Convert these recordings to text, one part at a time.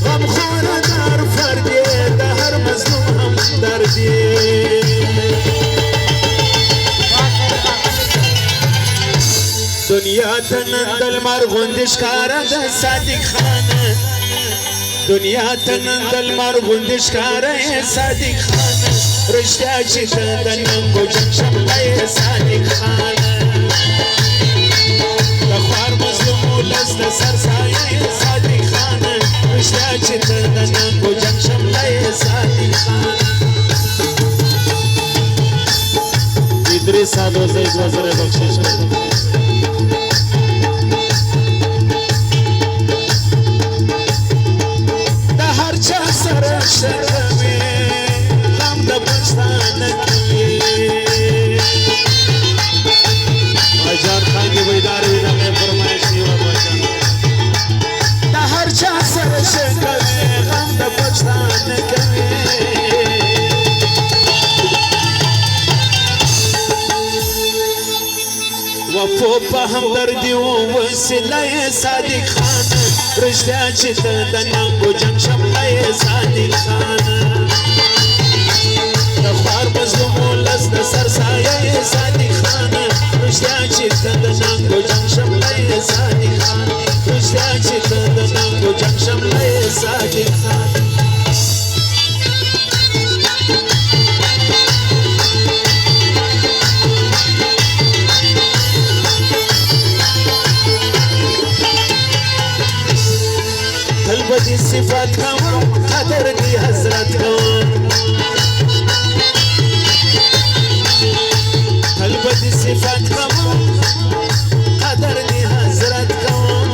غم خور در فردی ده هر مظلوم هم دردی دنیا تنندل مرغوندش کاره ده صادق خانه دنیا تنندل مرغوندش کاره صادق خانه رشته چی تندنم گوجن شمله صادق خانه دخوار مظلوم و لست سرسایه صادق خانه رشته چی تندنم گوجن شمله صادق خانه ادریس سادوزه ایز وزر بخشش کرده شرمي غم د پښتانه کې اجار خان دی ویدار وی دغه فرمایش دی وطن د هر چا سره شکوي غم د پښتانه کې وفو په همدردي او وسیله صادق خان رشته چې د ننګو جنګ شمله صادق خان د خوار مظلوم ولس د سرسایه صادق خان رشته چې د ننګو جنګ شمله صادق خان رشته چې د ننګو جنګ شمله صادق خان بدی صفات کوم قدر دی حضرت کوم قلب بدی صفات کوم قدر دی حضرت کوم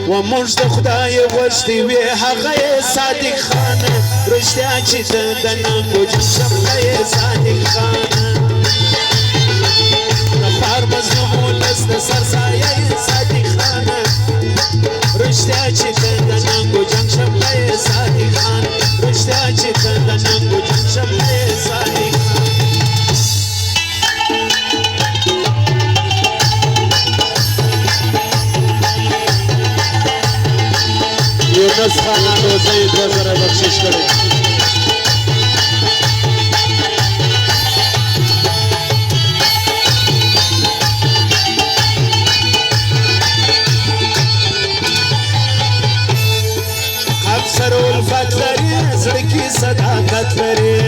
و موږ د خدای غوښتي وي هغه صادق خان رشته چې د ننګو شمله صادق خان د خوار مظلوم ولس د سرسایه صادق خان رشته چې د ننګو جنګ شمله صادق خان رشته چې د ننګو جنګ شمله صادق خان یونس خان روزه 2000 بخشش کړي افسر الفت لري زړه کې صداقت لري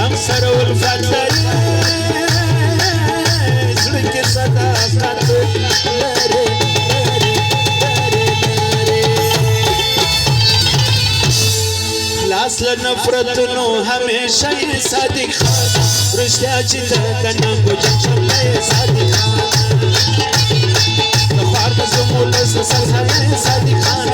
افسر الفت لري زړه کې صداقت خلاص لنفرتونو همیشه صادق خان رشته چې د ننګو جنګ شمله صادق خان د خوار مظلوم ولس د سرسایه صادق خان